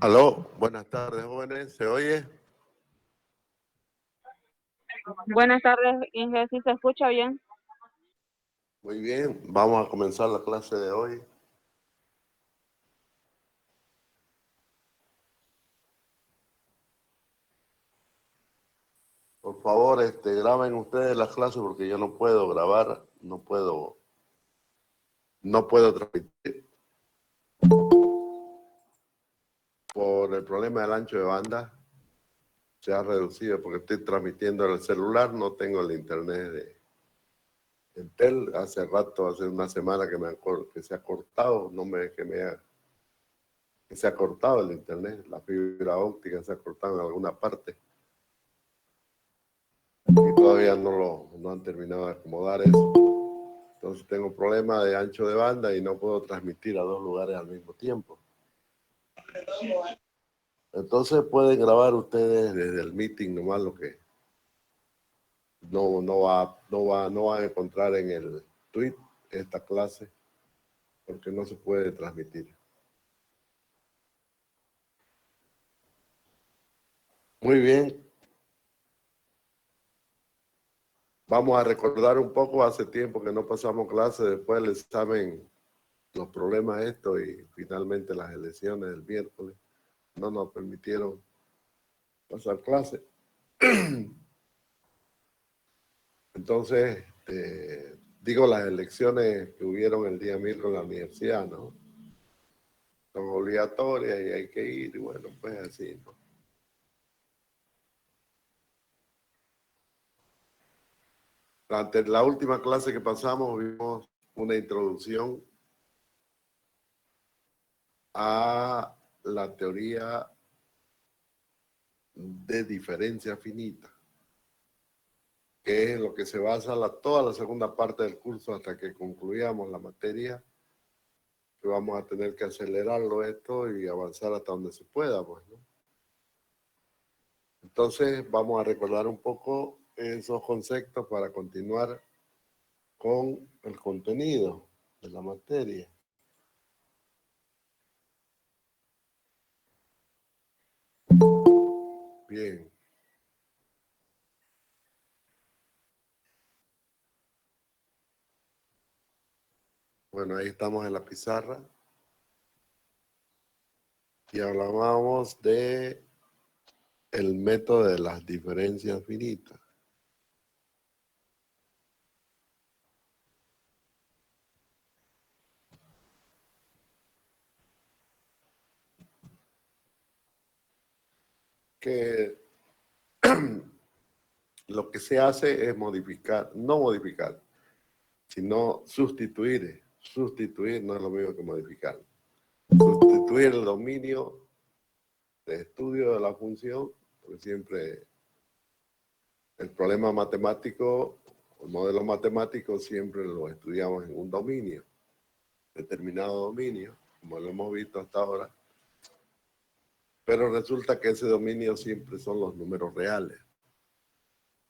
Aló, buenas tardes, jóvenes. ¿Se oye? Buenas tardes, Inge, ¿sí se escucha bien? Muy bien, vamos a comenzar la clase de hoy. Por favor, graben ustedes las clases porque yo no puedo grabar, no puedo transmitir por el problema del ancho de banda. Se ha reducido porque estoy transmitiendo en el celular, no tengo el internet de Entel. Hace rato, hace una semana que se ha cortado, que se ha cortado el internet, la fibra óptica se ha cortado en alguna parte. Y todavía no han terminado de acomodar eso. Entonces tengo problema de ancho de banda y no puedo transmitir a dos lugares al mismo tiempo. Entonces pueden grabar ustedes desde el meeting nomás lo que no van a encontrar en el tweet esta clase porque no se puede transmitir. Muy bien. Vamos a recordar un poco, hace tiempo que no pasamos clase, después del examen, los problemas estos y finalmente las elecciones del miércoles no nos permitieron pasar clase. Entonces, digo las elecciones que hubieron el día miércoles en la universidad, ¿no? Son obligatorias y hay que ir, y bueno, pues así, ¿no? Durante la última clase que pasamos vimos una introducción a la teoría de diferencia finita, que es en lo que se basa toda la segunda parte del curso hasta que concluyamos la materia, que vamos a tener que acelerarlo esto y avanzar hasta donde se pueda, pues, ¿no? Entonces vamos a recordar un poco esos conceptos para continuar con el contenido de la materia. Bien. Bueno, ahí estamos en la pizarra. Y hablábamos de el método de las diferencias finitas. Que lo que se hace es modificar, no modificar, sino sustituir. Sustituir no es lo mismo que modificar. Sustituir el dominio de estudio de la función, porque siempre el problema matemático, el modelo matemático siempre lo estudiamos en un dominio, determinado dominio, como lo hemos visto hasta ahora, pero resulta que ese dominio siempre son los números reales,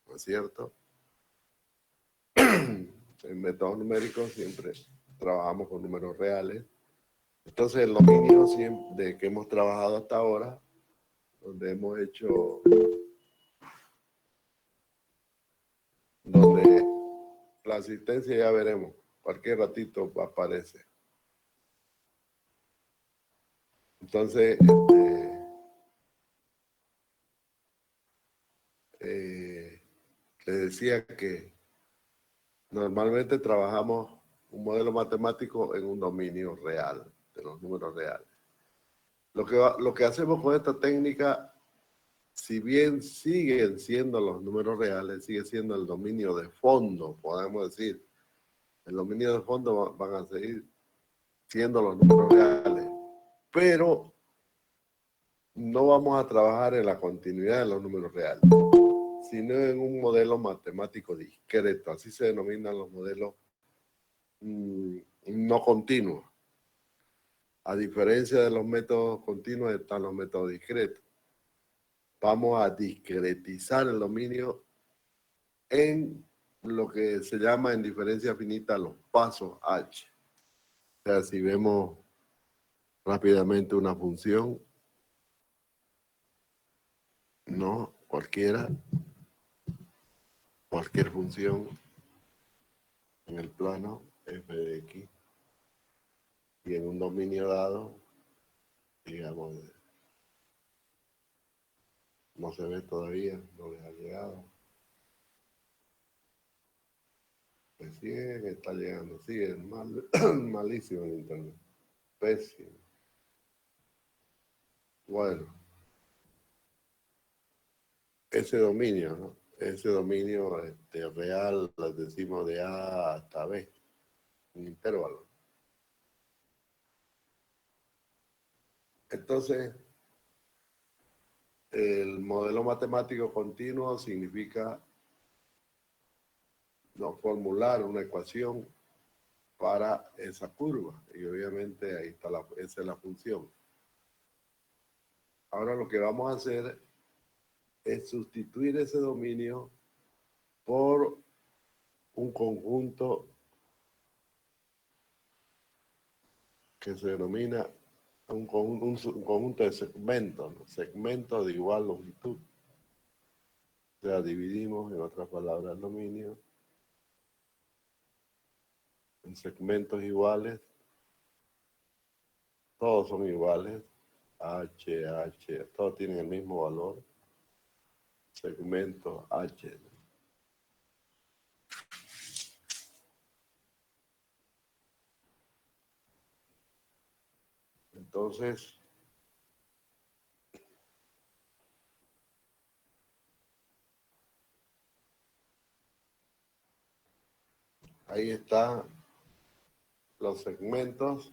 ¿no es cierto? En métodos numéricos siempre trabajamos con números reales. Entonces el dominio de que hemos trabajado hasta ahora, donde hemos hecho, donde la asistencia ya veremos, cualquier ratito aparece. Entonces, les decía que normalmente trabajamos un modelo matemático en un dominio real, de los números reales. Lo que hacemos con esta técnica, si bien siguen siendo los números reales, sigue siendo el dominio de fondo, podemos decir. El dominio de fondo van a seguir siendo los números reales, pero no vamos a trabajar en la continuidad de los números reales, sino en un modelo matemático discreto. Así se denominan los modelos no continuos. A diferencia de los métodos continuos, están los métodos discretos. Vamos a discretizar el dominio en lo que se llama en diferencia finita los pasos H. O sea, si vemos rápidamente una función, no, cualquier función en el plano f de x y en un dominio dado, digamos, no se ve todavía, no les ha llegado. Recién está llegando, sí, es malísimo el internet, pésimo. Bueno, ese dominio, ¿no? Ese dominio real, lo decimos de A hasta B, un intervalo. Entonces, el modelo matemático continuo significa no formular una ecuación para esa curva. Y obviamente ahí está esa es la función. Ahora lo que vamos a hacer es sustituir ese dominio por un conjunto que se denomina un conjunto de segmentos, ¿no? Segmentos de igual longitud. O sea, dividimos, en otras palabras, el dominio en segmentos iguales. Todos son iguales. H, todos tienen el mismo valor. Segmento H. Entonces, ahí están los segmentos.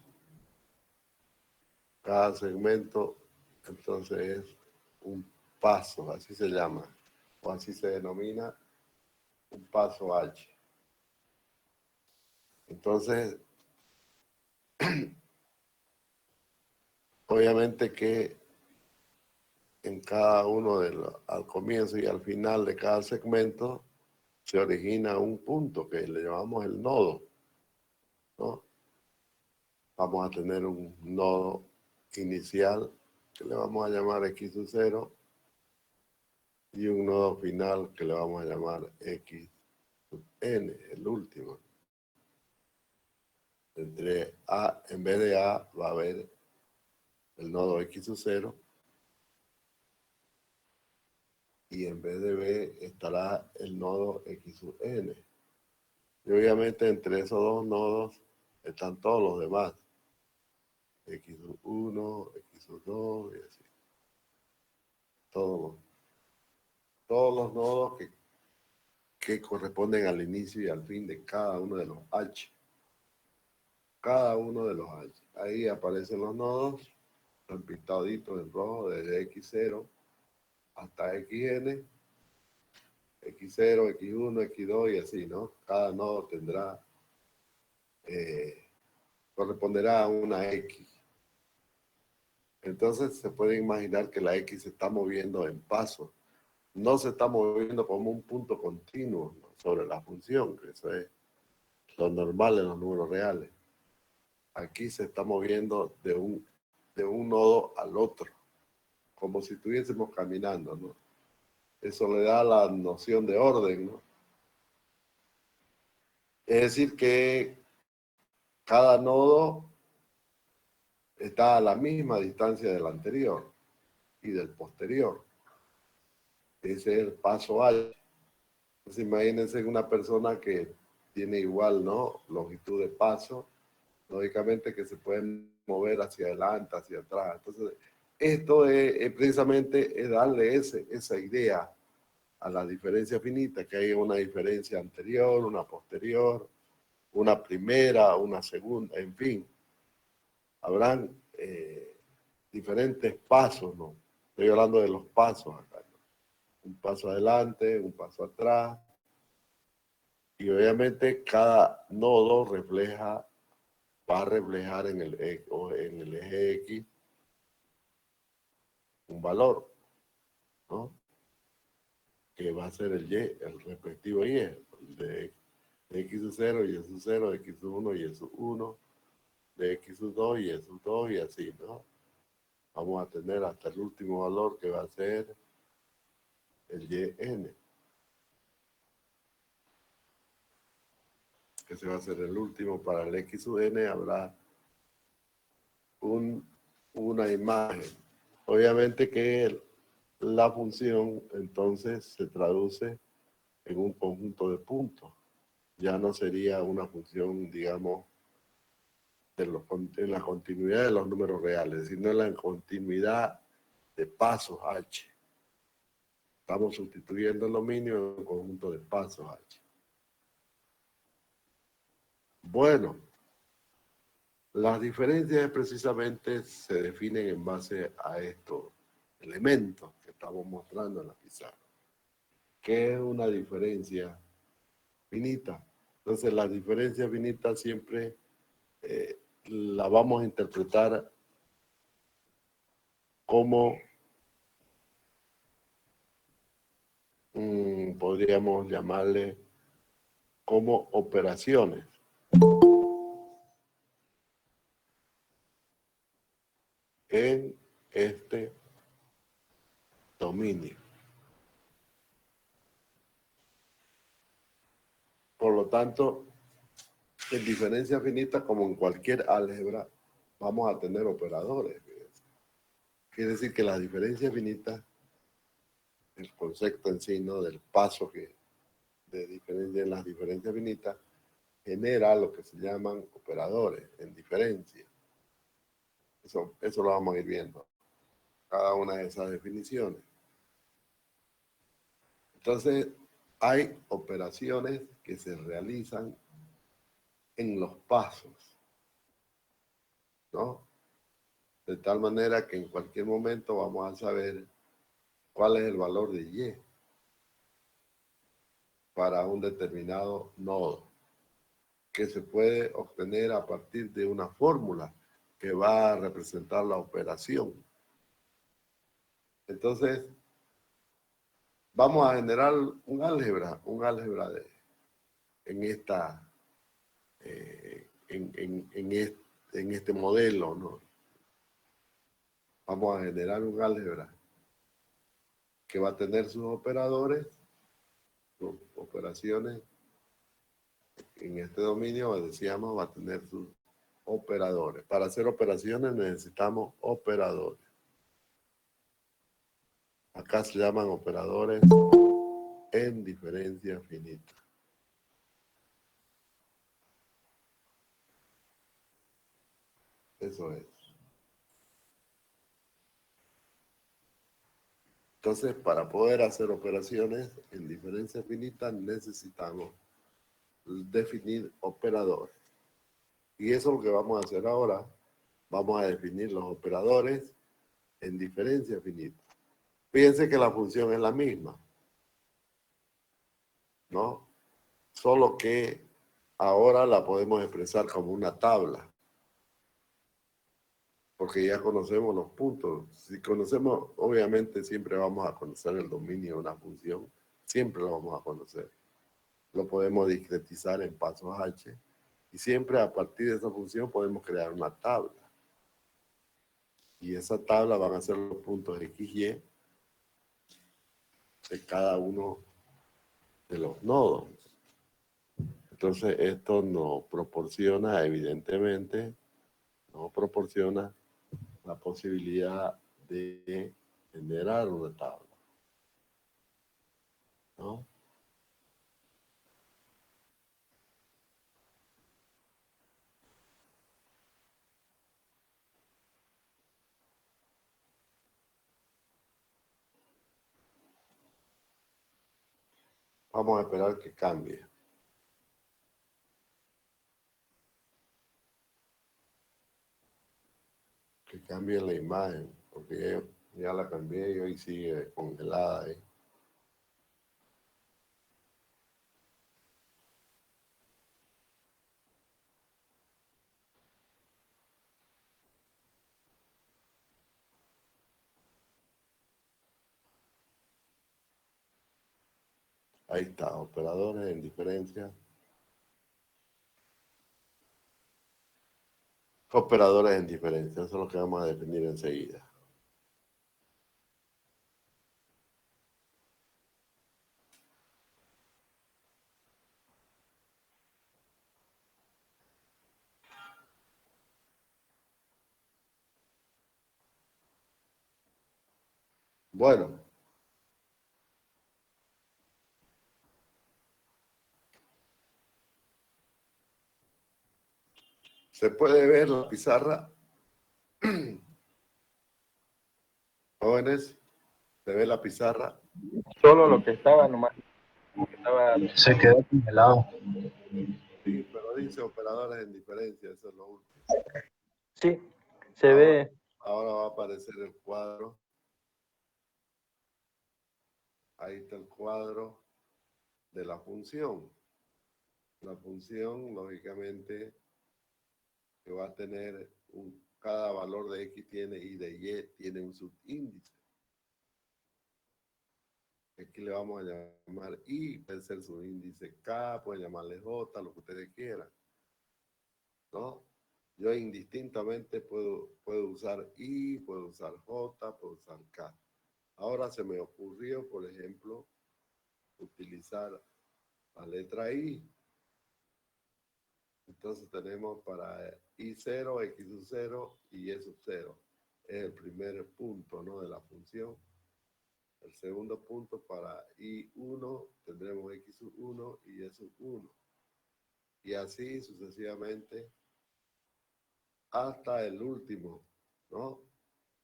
Cada segmento, entonces, es un paso, así se llama, o así se denomina, un paso H. Entonces, obviamente que en cada uno de los, al comienzo y al final de cada segmento, se origina un punto que le llamamos el nodo, ¿no? Vamos a tener un nodo inicial que le vamos a llamar x sub 0 y un nodo final que le vamos a llamar x sub n, el último. Entre A, en vez de A, va a haber el nodo x sub 0 y en vez de B estará el nodo x sub n. Y obviamente entre esos dos nodos están todos los demás. X sub 1, X sub 2 y así. Todos los nodos que corresponden al inicio y al fin de cada uno de los H. Cada uno de los H. Ahí aparecen los nodos, están pintaditos en rojo desde X0 hasta XN, X0, X1, X2 y así, ¿no? Cada nodo tendrá, corresponderá a una X. Entonces se puede imaginar que la X se está moviendo en pasos. No se está moviendo como un punto continuo, ¿no?, sobre la función, que eso es lo normal en los números reales. Aquí se está moviendo de un nodo al otro, como si estuviésemos caminando, ¿no? Eso le da la noción de orden, ¿no? Es decir, que cada nodo está a la misma distancia del anterior y del posterior. Ese es el paso H. Entonces, imagínense una persona que tiene igual, ¿no?, longitud de paso, lógicamente que se pueden mover hacia adelante, hacia atrás. Entonces, esto es precisamente es darle esa idea a la diferencia finita, que hay una diferencia anterior, una posterior, una primera, una segunda, en fin. Habrán diferentes pasos, ¿no? Estoy hablando de los pasos acá, ¿no? Un paso adelante, un paso atrás. Y obviamente cada nodo va a reflejar en el eje X un valor, ¿no?, que va a ser el Y, el respectivo Y, el de X sub 0, Y sub 0, X sub 1, Y sub 1, de X sub 2, Y sub 2 y así, ¿no? Vamos a tener hasta el último valor que va a ser el YN, que se va a hacer el último. Para el X sub N habrá una imagen. Obviamente que la función entonces se traduce en un conjunto de puntos. Ya no sería una función, digamos, en la continuidad de los números reales, sino en la continuidad de pasos H. Estamos sustituyendo el dominio en un conjunto de pasos H. Bueno, las diferencias precisamente se definen en base a estos elementos que estamos mostrando en la pizarra. ¿Qué es una diferencia finita? Entonces, la diferencia finita siempre la vamos a interpretar como, podríamos llamarle, como operaciones. En este dominio. Por lo tanto, en diferencia finita, como en cualquier álgebra, vamos a tener operadores. Quiere decir que la diferencia finita, el concepto en sí, ¿no?, del paso de diferencia en las diferencias finitas, genera lo que se llaman operadores en diferencia. Eso lo vamos a ir viendo. Cada una de esas definiciones. Entonces, hay operaciones que se realizan en los pasos, ¿no? De tal manera que en cualquier momento vamos a saber cuál es el valor de Y para un determinado nodo, que se puede obtener a partir de una fórmula que va a representar la operación. Entonces, vamos a generar un álgebra en este modelo, ¿no? Vamos a generar un álgebra que va a tener sus operadores, sus operaciones. En este dominio, decíamos, va a tener sus operadores. Para hacer operaciones necesitamos operadores. Acá se llaman operadores en diferencia finita. Eso es. Entonces, para poder hacer operaciones en diferencia finita, necesitamos definir operadores. Y eso es lo que vamos a hacer ahora. Vamos a definir los operadores en diferencia finita. Fíjense que la función es la misma, ¿no? Solo que ahora la podemos expresar como una tabla. Porque ya conocemos los puntos. Si conocemos, obviamente siempre vamos a conocer el dominio de una función. Siempre lo vamos a conocer. Lo podemos discretizar en pasos H. Y siempre a partir de esa función podemos crear una tabla. Y esa tabla van a ser los puntos X, Y de cada uno de los nodos. Entonces esto nos proporciona, evidentemente, nos proporciona la posibilidad de generar una tabla, ¿no? Vamos a esperar que cambie. Que cambie la imagen, porque ya la cambié y hoy sigue congelada ahí. Ahí está, operadores en diferencia. Operadores en diferencia, eso es lo que vamos a definir enseguida. Bueno. ¿Se puede ver la pizarra? Jóvenes, ¿se ve la pizarra? Solo lo que estaba nomás. Se quedó congelado. Sí, pero dice operadores en diferencia, eso es lo último. Sí, se ve. Ahora va a aparecer el cuadro. Ahí está el cuadro de la función. La función, lógicamente, que va a tener cada valor de X tiene y de Y tiene un subíndice. Aquí le vamos a llamar I, puede ser subíndice K, pueden llamarle J, lo que ustedes quieran. ¿No? Yo indistintamente puedo usar I, puedo usar J, puedo usar K. Ahora se me ocurrió, por ejemplo, utilizar la letra I. Entonces tenemos para I0, X sub 0 y Y sub 0. Es el primer punto, ¿no?, de la función. El segundo punto para I1 tendremos X sub 1 y Y sub 1. Y así sucesivamente hasta el último, ¿no?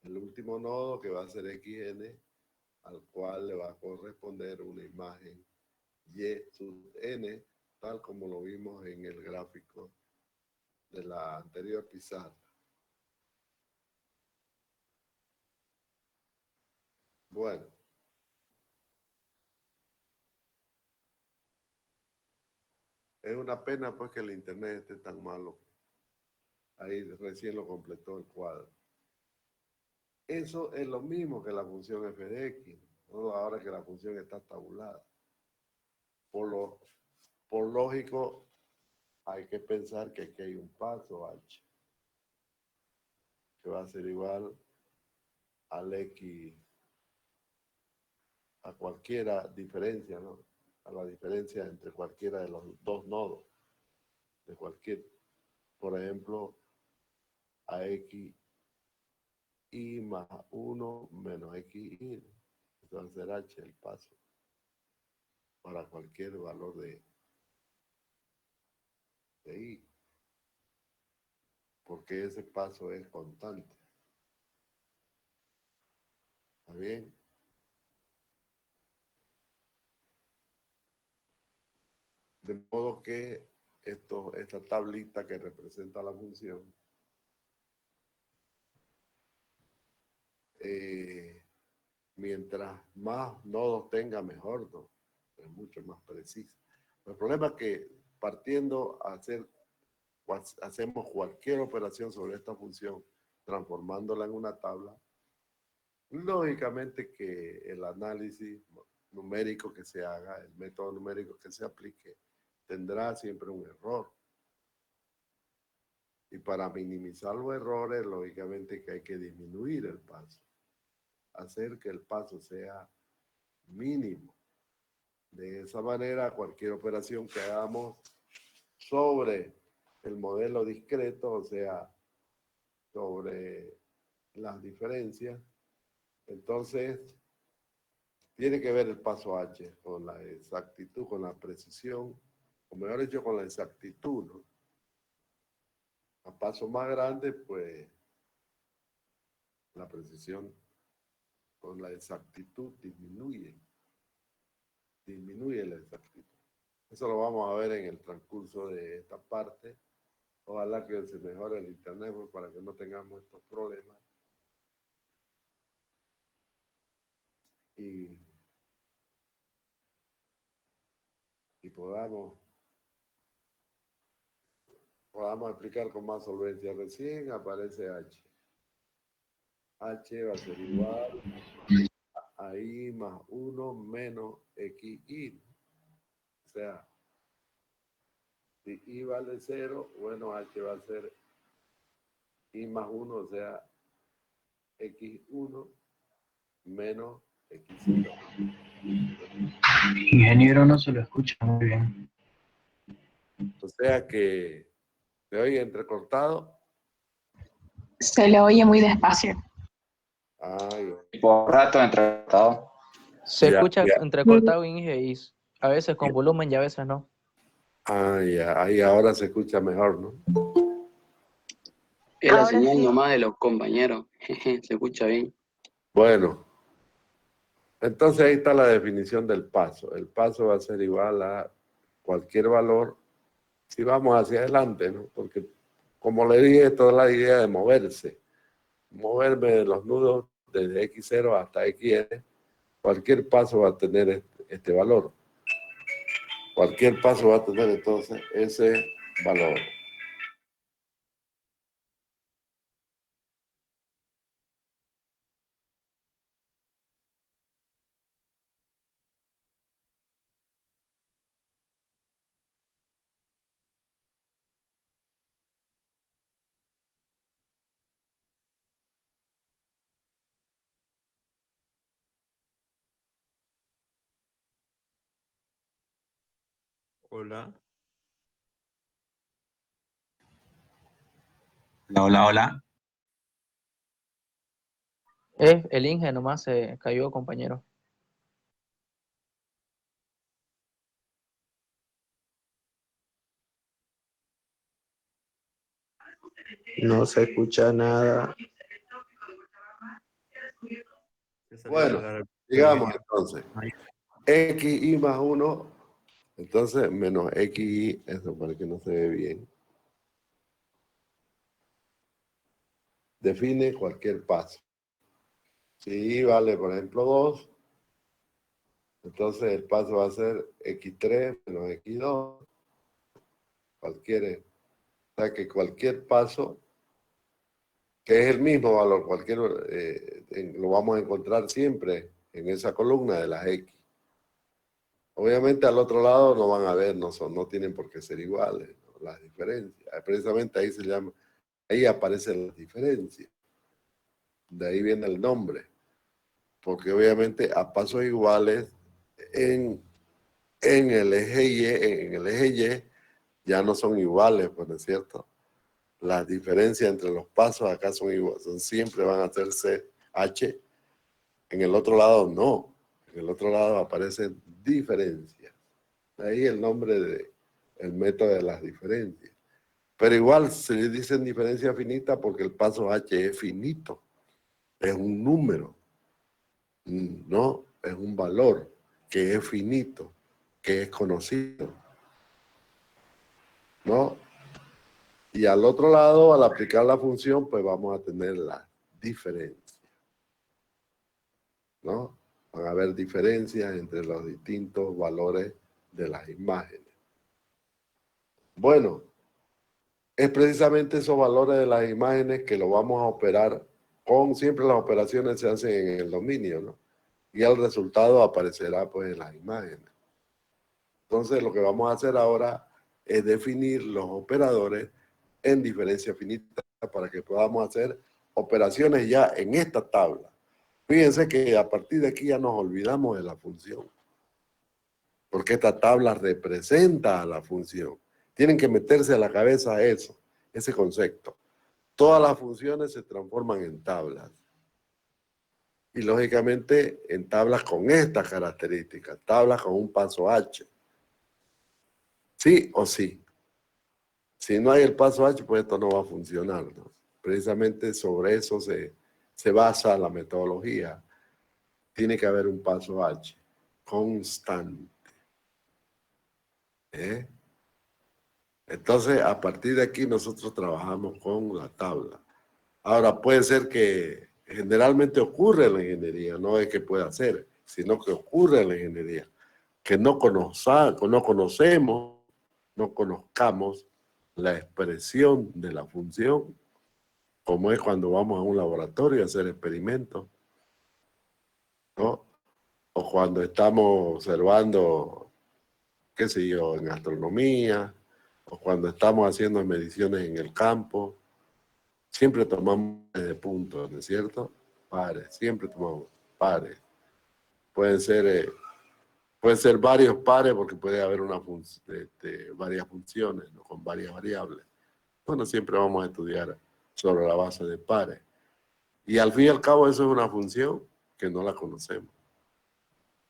El último nodo que va a ser XN, al cual le va a corresponder una imagen Y sub N, tal como lo vimos en el gráfico de la anterior pizarra. Bueno. Es una pena pues que el internet esté tan malo. Ahí recién lo completó el cuadro. Eso es lo mismo que la función f de x, ¿no? Ahora que la función está tabulada. Por lógico, hay que pensar que aquí hay un paso h, que va a ser igual al x, a cualquiera diferencia, ¿no? A la diferencia entre cualquiera de los dos nodos, de cualquier, por ejemplo, a x y más 1 menos x y. Esto va a ser h el paso para cualquier valor de y, porque ese paso es constante. ¿Está bien? De modo que esta tablita que representa la función mientras más nodos tenga, mejor, ¿no? Es mucho más preciso. El problema es que partiendo a hacemos cualquier operación sobre esta función, transformándola en una tabla, lógicamente que el análisis numérico que se haga, el método numérico que se aplique, tendrá siempre un error. Y para minimizar los errores, lógicamente que hay que disminuir el paso. Hacer que el paso sea mínimo. De esa manera, cualquier operación que hagamos sobre el modelo discreto, o sea, sobre las diferencias, entonces tiene que ver el paso H con la exactitud, con la precisión, o mejor dicho, con la exactitud, ¿no? A paso más grande, pues, la precisión con la exactitud disminuye la exactitud. Eso lo vamos a ver en el transcurso de esta parte. Ojalá que se mejore el internet pues, para que no tengamos estos problemas. Y podamos explicar con más solvencia. Recién aparece H. H va a ser igual a I más 1 menos XI. O sea, si I vale 0, bueno, H va a ser I más 1, o sea, X1 menos X0. Ingeniero, no se lo escucha muy bien. O sea que se oye entrecortado. Se le oye muy despacio. Ay, Por rato entrecortado. Se ya, escucha ya. entrecortado Inge, y a veces con volumen y a veces no. Ya. Ahí ahora se escucha mejor, ¿no? Es la Ahora señal sí. nomás de los compañeros. Jeje, se escucha bien. Bueno, entonces ahí está la definición del paso. El paso va a ser igual a cualquier valor si vamos hacia adelante, ¿no? Porque, como le dije, toda la idea de moverse. Moverme de los nudos desde X0 hasta XN, cualquier paso va a tener este valor. Cualquier paso va a tener entonces ese valor. Hola. Hola, hola, hola. El Inge nomás se cayó, compañero. No se escucha nada. Bueno, digamos entonces, XY más 1, entonces menos XY, eso para que no se ve bien. Define cualquier paso. Si Y vale, por ejemplo, 2, entonces el paso va a ser X3 menos X2. Cualquier, o sea que cualquier paso, que es el mismo valor, lo vamos a encontrar siempre en esa columna de las X. Obviamente al otro lado no van a ver, no tienen por qué ser iguales, ¿no? Las diferencias. Precisamente ahí se llama, ahí aparecen las diferencias. De ahí viene el nombre. Porque obviamente a pasos iguales en el eje Y, ya no son iguales, pues, ¿no es cierto? Las diferencias entre los pasos acá son iguales, siempre van a ser H. En el otro lado no. En el otro lado aparecen diferencias. De ahí el nombre del método de las diferencias. Pero igual se le dicen diferencia finita porque el paso H es finito. Es un número. No, es un valor que es finito, que es conocido. ¿No? Y al otro lado, al aplicar la función, pues vamos a tener la diferencia. ¿No? Van a haber diferencias entre los distintos valores de las imágenes. Bueno, es precisamente esos valores de las imágenes que lo vamos a operar siempre las operaciones se hacen en el dominio, ¿no? Y el resultado aparecerá pues en las imágenes. Entonces lo que vamos a hacer ahora es definir los operadores en diferencia finita para que podamos hacer operaciones ya en esta tabla. Fíjense que a partir de aquí ya nos olvidamos de la función, porque esta tabla representa a la función. Tienen que meterse a la cabeza eso, ese concepto. Todas las funciones se transforman en tablas. Y lógicamente en tablas con estas características, tablas con un paso H. Sí o sí. Si no hay el paso H, pues esto no va a funcionar, ¿no? Precisamente sobre eso se basa la metodología. Tiene que haber un paso H constante. ¿Eh? Entonces, a partir de aquí nosotros trabajamos con la tabla. Ahora, puede ser que generalmente ocurre en la ingeniería, no es que pueda ser, sino que ocurre en la ingeniería, que no conozcamos la expresión de la función, como es cuando vamos a un laboratorio a hacer experimentos, ¿no? O cuando estamos observando, qué sé yo, en astronomía, o cuando estamos haciendo mediciones en el campo. Siempre tomamos de puntos, ¿no es cierto? Pares, siempre tomamos pares. Pueden ser varios pares porque puede haber varias funciones, ¿no? Con varias variables. Bueno, siempre vamos a estudiar sobre la base de pares. Y al fin y al cabo eso es una función que no la conocemos.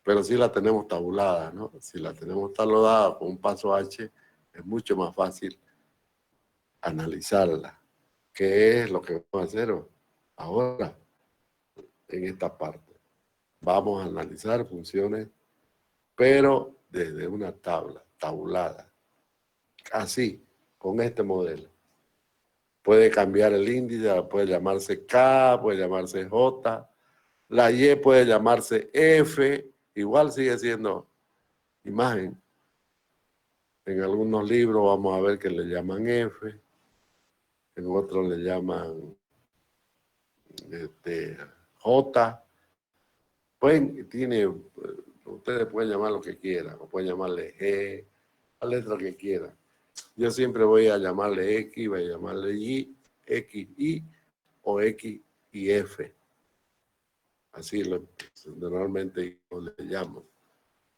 Pero sí la tenemos tabulada, ¿no? Si la tenemos tabulada con un paso H, es mucho más fácil analizarla. ¿Qué es lo que vamos a hacer ahora en esta parte? Vamos a analizar funciones, pero desde una tabla, tabulada. Así, con este modelo. Puede cambiar el índice, puede llamarse K, puede llamarse J, la Y puede llamarse F, igual sigue siendo imagen. En algunos libros vamos a ver que le llaman F, en otros le llaman J. Ustedes pueden llamar lo que quieran, o pueden llamarle G, la letra que quieran. Yo siempre voy a llamarle X, voy a llamarle Y, X, Y o X y F. Así normalmente yo le llamo.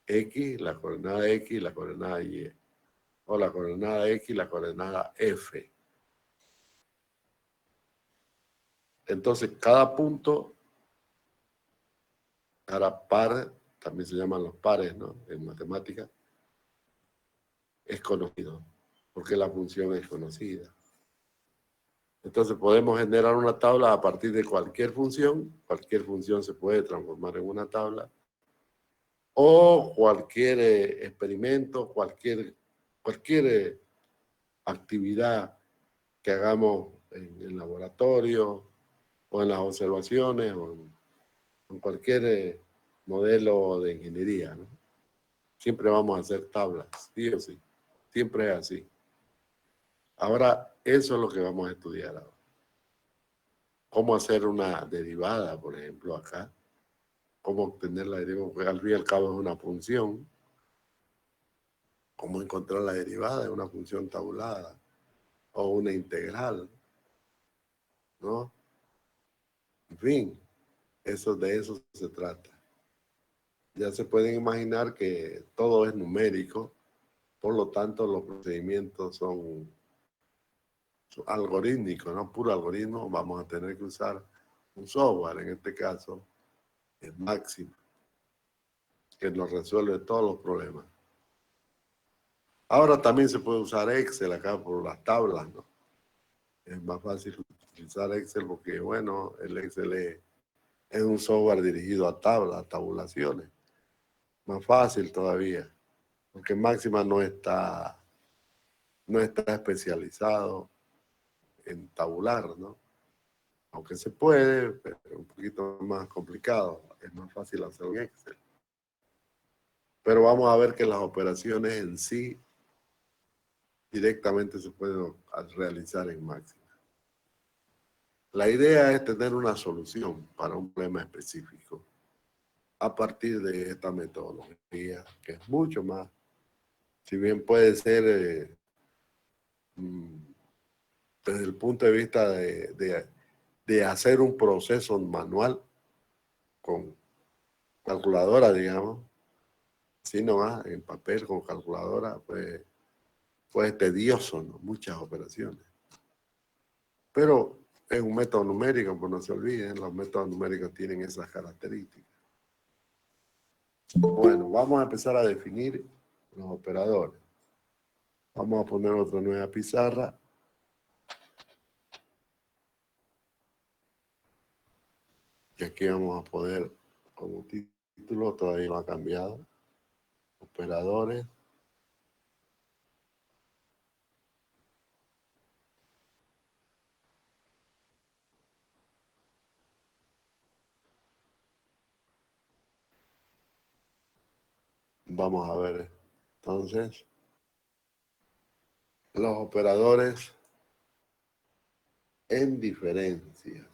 X, la coordenada X, la coordenada Y. O la coordenada X, la coordenada F. Entonces, cada punto, cada par, también se llaman los pares, ¿no? En matemática, es conocido, porque la función es conocida. Entonces, podemos generar una tabla a partir de cualquier función se puede transformar en una tabla, o cualquier experimento, cualquier actividad que hagamos en el laboratorio, o en las observaciones, o en cualquier modelo de ingeniería, ¿no? Siempre vamos a hacer tablas, sí o sí. Siempre es así. Ahora, eso es lo que vamos a estudiar ahora. Cómo hacer una derivada, por ejemplo, acá. Cómo obtener la derivada, porque al fin y al cabo es una función. Cómo encontrar la derivada de una función tabulada o una integral, ¿no? En fin, de eso se trata. Ya se pueden imaginar que todo es numérico, por lo tanto los procedimientos son algorítmicos, ¿no? Puro algoritmo. Vamos a tener que usar un software, en este caso, el Máximo, que nos resuelve todos los problemas. Ahora también se puede usar Excel acá por las tablas, ¿no? Es más fácil utilizar Excel porque, bueno, el Excel es un software dirigido a tablas, a tabulaciones. Más fácil todavía, porque Máxima no está especializado en tabular, ¿no? Aunque se puede, pero es un poquito más complicado. Es más fácil hacerlo en Excel. Pero vamos a ver que las operaciones en sí directamente se pueden realizar en Máxima. La idea es tener una solución para un problema específico a partir de esta metodología, que es mucho más, si bien puede ser desde el punto de vista de hacer un proceso manual con calculadora, digamos, así nomás, en papel con calculadora, pues tedioso, ¿no? Muchas operaciones. Pero es un método numérico, pues no se olviden, los métodos numéricos tienen esas características. Bueno, vamos a empezar a definir los operadores. Vamos a poner otra nueva pizarra. Y aquí vamos a poner como título, todavía no ha cambiado, operadores. Vamos a ver entonces los operadores en diferencias.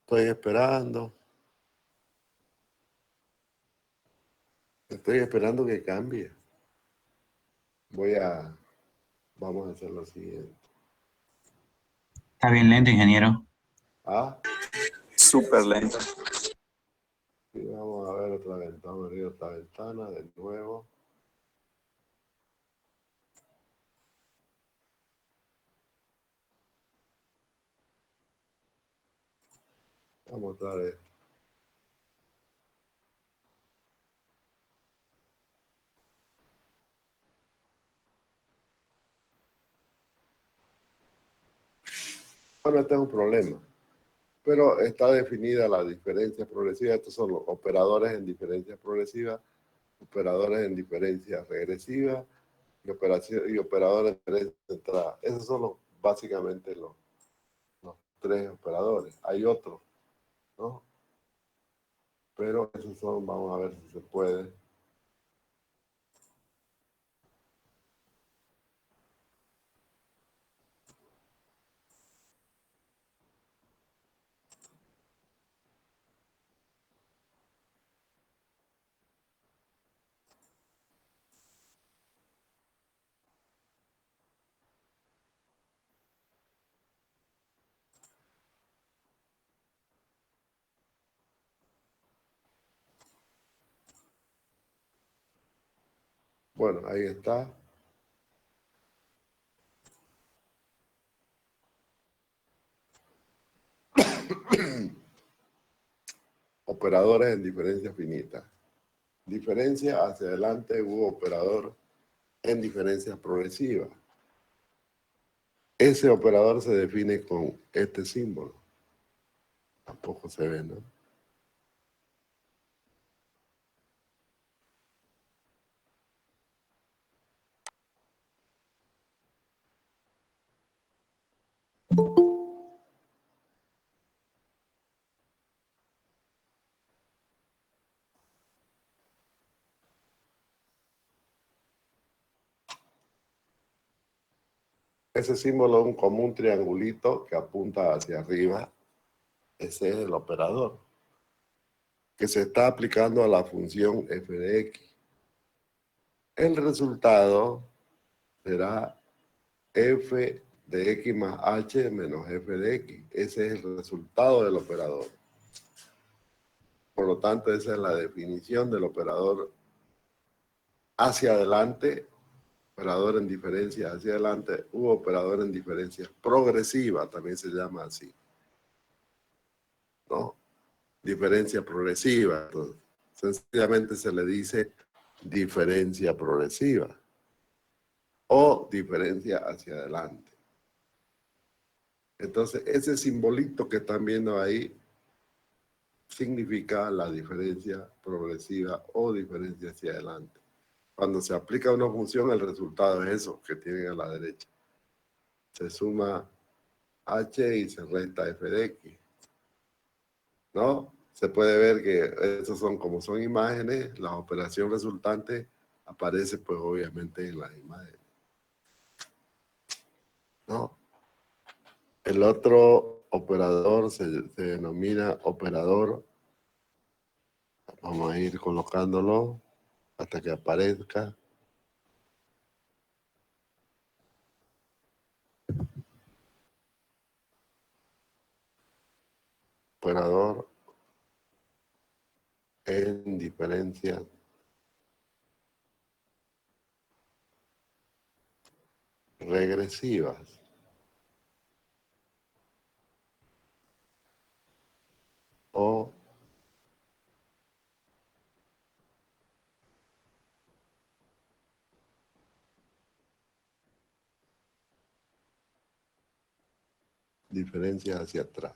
Estoy esperando. Estoy esperando que cambie. Vamos a hacer lo siguiente. Está bien lento, ingeniero. Ah, Súper lento. y vamos a ver otra ventana. Vamos a abrir otra ventana de nuevo. Vamos a mostrar esto. Bueno, este es un problema, pero está definida la diferencia progresiva. Estos son los operadores en diferencia progresiva, operadores en diferencia regresiva y operadores en diferencia centrada. Esos son básicamente los tres operadores. Hay otros, ¿no? Pero esos son, vamos a ver si se puede. Bueno, ahí está. Operadores en diferencia finita. Diferencia hacia adelante u operador en diferencia progresiva. Ese operador se define con este símbolo. Tampoco se ve, ¿no? Ese símbolo es como un triangulito que apunta hacia arriba. Ese es el operador que se está aplicando a la función f de x. El resultado será f de x más h menos f de x. Ese es el resultado del operador. Por lo tanto, esa es la definición del operador hacia adelante, operador en diferencia hacia adelante, u operador en diferencia progresiva, también se llama así, ¿no? Diferencia progresiva. Entonces, sencillamente se le dice diferencia progresiva o diferencia hacia adelante. Entonces, ese simbolito que están viendo ahí significa la diferencia progresiva o diferencia hacia adelante. Cuando se aplica una función, el resultado es eso que tienen a la derecha. Se suma h y se resta f de x. ¿No? Se puede ver que esos son, como son imágenes, la operación resultante aparece pues obviamente en las imágenes. ¿No? El otro operador se denomina operador. Vamos a ir colocándolo hasta que aparezca. Operador en diferencias regresivas. O diferencias hacia atrás.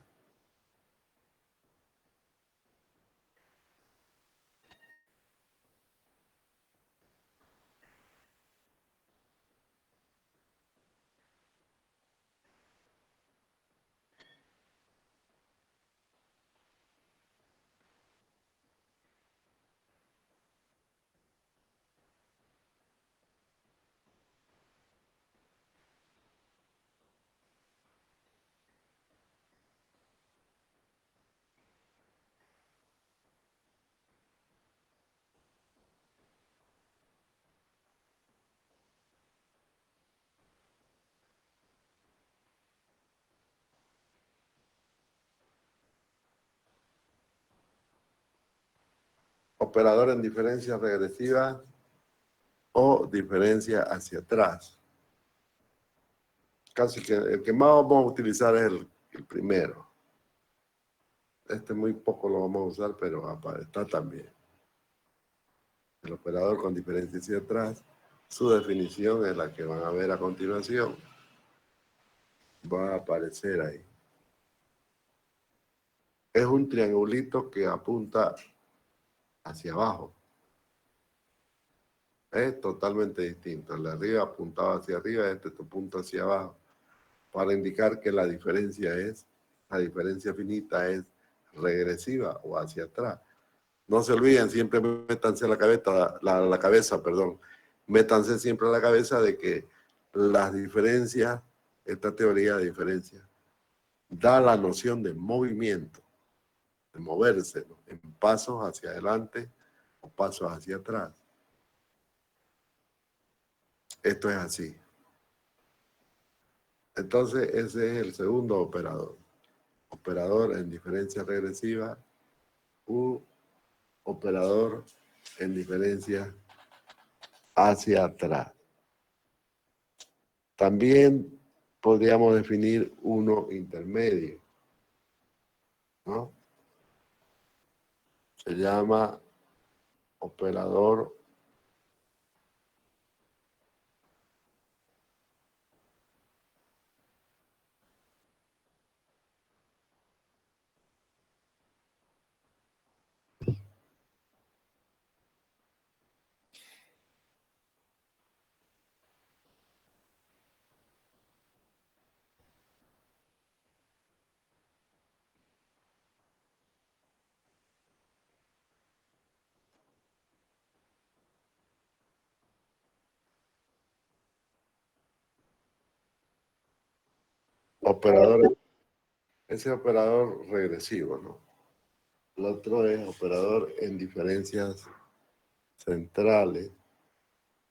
operador en diferencia regresiva o diferencia hacia atrás. Casi que el que más vamos a utilizar es el primero. Este muy poco lo vamos a usar, pero está también. El operador con diferencia hacia atrás, su definición es la que van a ver a continuación. Va a aparecer ahí. Es un triangulito que apunta hacia abajo. Es totalmente distinto. El de arriba apuntaba hacia arriba, este apunta hacia abajo. Para indicar que la diferencia finita es regresiva o hacia atrás. No se olviden, siempre métanse la cabeza, métanse siempre a la cabeza de que las diferencias, esta teoría de diferencias, da la noción de movimiento, de moverse, ¿no? En pasos hacia adelante o pasos hacia atrás. Esto es así. Entonces, ese es el segundo operador. Operador en diferencia regresiva u operador en diferencia hacia atrás. También podríamos definir uno intermedio, ¿no? Se llama operador ese operador regresivo, ¿no? El otro es operador en diferencias centrales,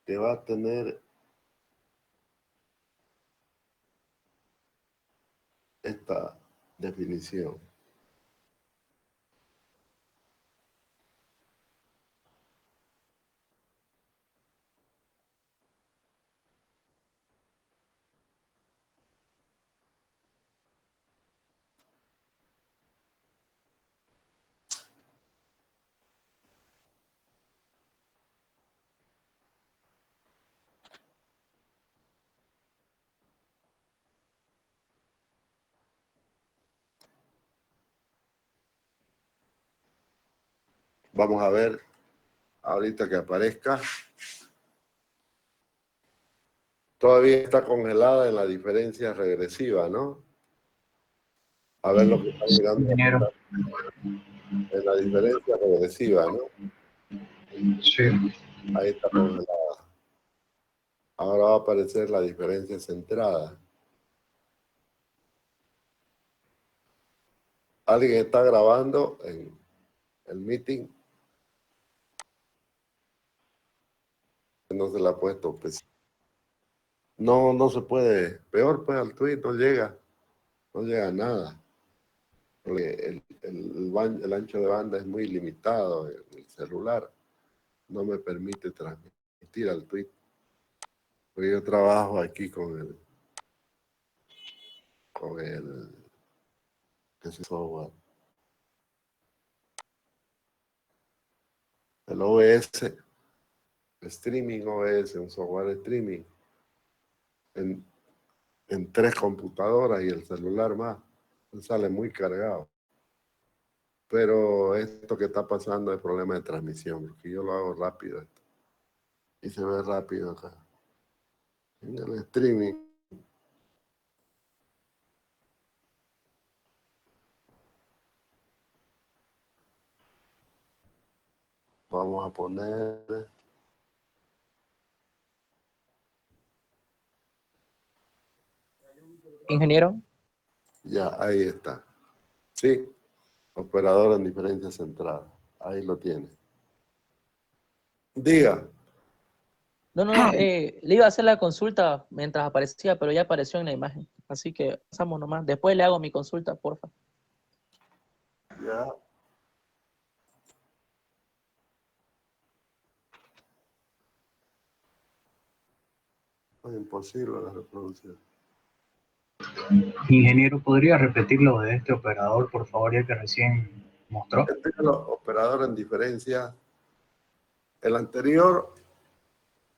que va a tener esta definición. Vamos a ver ahorita que aparezca. Todavía está congelada en la diferencia regresiva, ¿no? A ver lo que están mirando. Ingeniero. En la diferencia regresiva, ¿no? Sí. Ahí está congelada. Ahora va a aparecer la diferencia centrada. ¿Alguien está grabando en el meeting? No se la ha puesto. Pues. No se puede. Peor, pues al tweet no llega. No llega a nada. Porque el ancho de banda es muy limitado. El celular no me permite transmitir al tweet. Porque yo trabajo aquí con ese software. El OBS, streaming OBS, un software de streaming, en 3 computadoras y el celular más, sale muy cargado. Pero esto que está pasando es problema de transmisión, porque yo lo hago rápido esto. Y se ve rápido acá. En el streaming. Vamos a poner... Ingeniero. Ya, ahí está. Sí, operador en diferencia centrada. Ahí lo tiene. Diga. No, le iba a hacer la consulta mientras aparecía, pero ya apareció en la imagen. Así que pasamos nomás. Después le hago mi consulta, porfa. Ya. Es imposible la reproducción. Ingeniero, ¿podría repetir lo de este operador, por favor, ya que recién mostró? Este es el operador en diferencia. El anterior,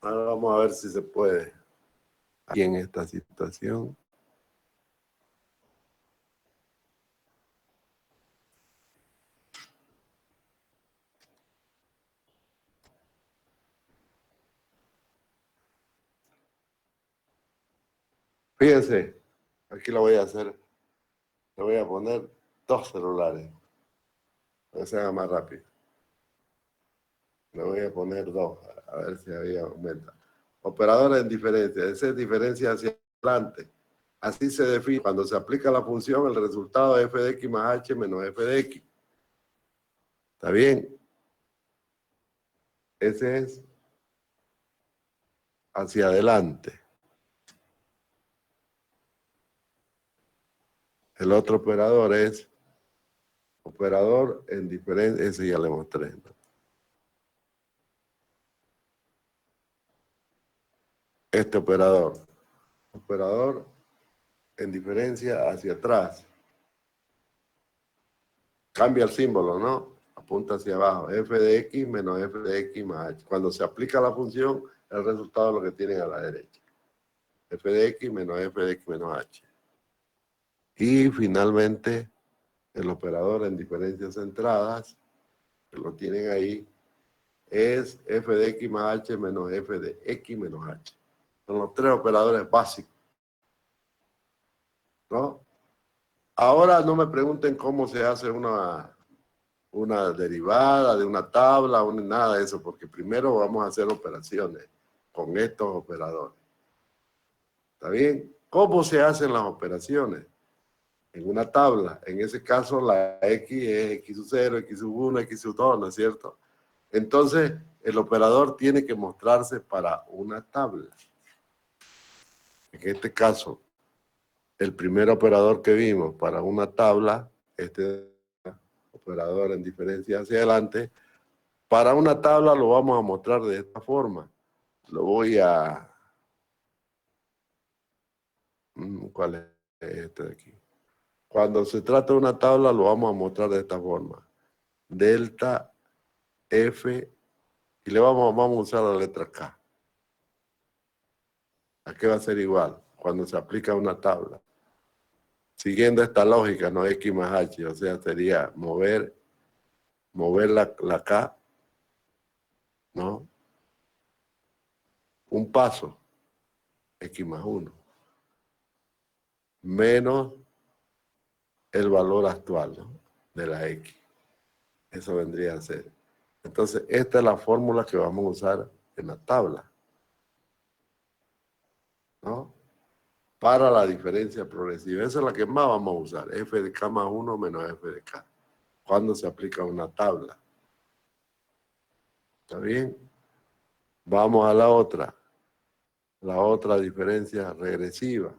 ahora vamos a ver si se puede. Aquí en esta situación. Fíjense, aquí lo voy a hacer. Le voy a poner 2 celulares. Para que se haga más rápido. Le voy a poner 2, a ver si ahí aumenta. Operadores en diferencia. Esa es diferencia hacia adelante. Así se define. Cuando se aplica la función, el resultado es f de x más h menos f de x. ¿Está bien? Ese es hacia adelante. El otro operador es operador en diferencia. Ese ya le mostré, ¿no? Este operador. Operador en diferencia hacia atrás. Cambia el símbolo, ¿no? Apunta hacia abajo. F de x menos f de x más h. Cuando se aplica la función, el resultado es lo que tienen a la derecha. F de x menos f de x menos h. Y finalmente, el operador en diferencias centradas, que lo tienen ahí, es f de x más h menos f de x menos h. Son los 3 operadores básicos, ¿no? Ahora no me pregunten cómo se hace una derivada de una tabla, nada de eso, porque primero vamos a hacer operaciones con estos operadores. ¿Está bien? ¿Cómo se hacen las operaciones? En una tabla. En ese caso, la x es x sub 0, x sub 1, x sub 2, ¿no es cierto? Entonces, el operador tiene que mostrarse para una tabla. En este caso, el primer operador que vimos para una tabla, este operador en diferencia hacia adelante, para una tabla lo vamos a mostrar de esta forma. Lo voy a... ¿Cuál es este de aquí? Cuando se trata de una tabla lo vamos a mostrar de esta forma. Delta F, y le vamos a usar la letra K. Aquí va a ser igual, cuando se aplica una tabla. Siguiendo esta lógica, no X más H, o sea, sería mover la K, ¿no? Un paso, X más 1, menos el valor actual, ¿no? De la X. Eso vendría a ser. Entonces, esta es la fórmula que vamos a usar en la tabla, ¿no? Para la diferencia progresiva. Esa es la que más vamos a usar. F de K más 1 menos F de K. Cuando se aplica una tabla. ¿Está bien? Vamos a la otra. La otra diferencia regresiva.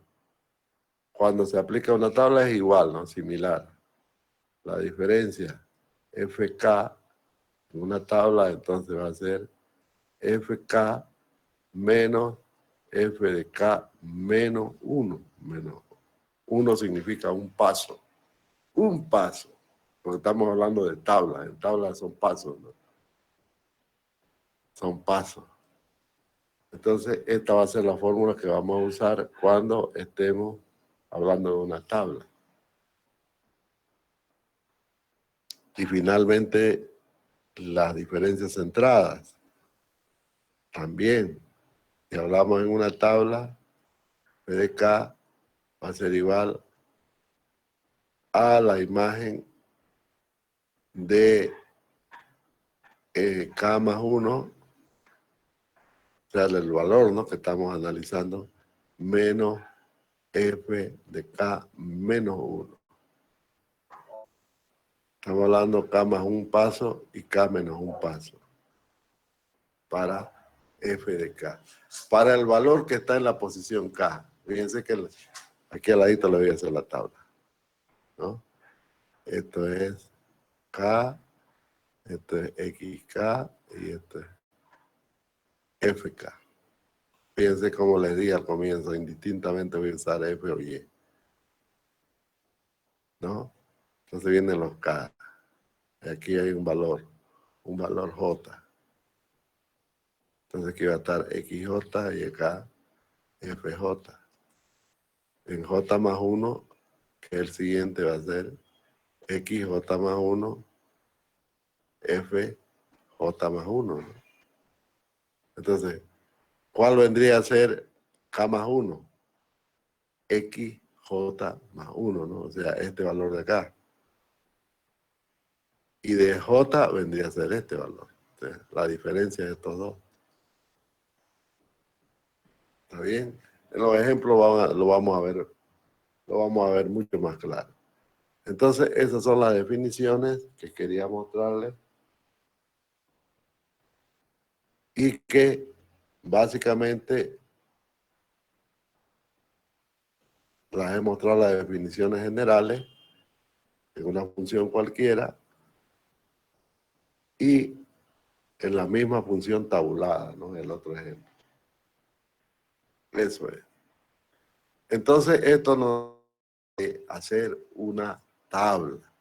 Cuando se aplica una tabla es igual, ¿no? Similar. La diferencia FK en una tabla entonces va a ser FK menos F de K menos 1. Menos 1 significa un paso. Un paso. Porque estamos hablando de tablas. En tablas son pasos, ¿no? Son pasos. Entonces, esta va a ser la fórmula que vamos a usar cuando estemos hablando de una tabla. Y finalmente, las diferencias centradas. También, si hablamos en una tabla, P de K va a ser igual a la imagen de K más 1, o sea, el valor, ¿no?, que estamos analizando, menos F de K menos 1. Estamos hablando K más un paso y K menos un paso para F de K. Para el valor que está en la posición K. Fíjense que aquí al ladito le voy a hacer la tabla, ¿no? Esto es K, esto es XK y esto es FK. Fíjense como les di al comienzo, indistintamente voy a usar F o Y. ¿No? Entonces vienen los K. Y aquí hay un valor J. Entonces aquí va a estar XJ y acá FJ. En J más 1, que el siguiente va a ser XJ más 1, FJ más 1. ¿No? Entonces, ¿cuál vendría a ser K más 1? XJ más 1, ¿no? O sea, este valor de acá. Y de J vendría a ser este valor. Entonces, la diferencia de estos dos. ¿Está bien? En los ejemplos lo vamos a ver mucho más claro. Entonces, esas son las definiciones que quería mostrarles y que básicamente las he mostrado las definiciones generales en una función cualquiera y en la misma función tabulada, ¿no? El otro ejemplo. Eso es. Entonces, esto nos hace hacer una tabla.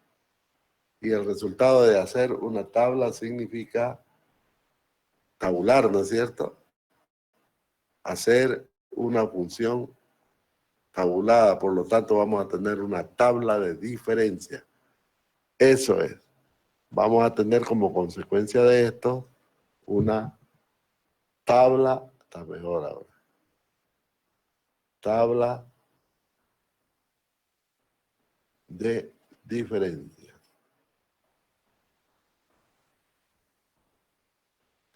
Y el resultado de hacer una tabla significa tabular, ¿no es cierto? Hacer una función tabulada, por lo tanto vamos a tener una tabla de diferencia. Eso es. Vamos a tener como consecuencia de esto una tabla, está mejor ahora, tabla de diferencia.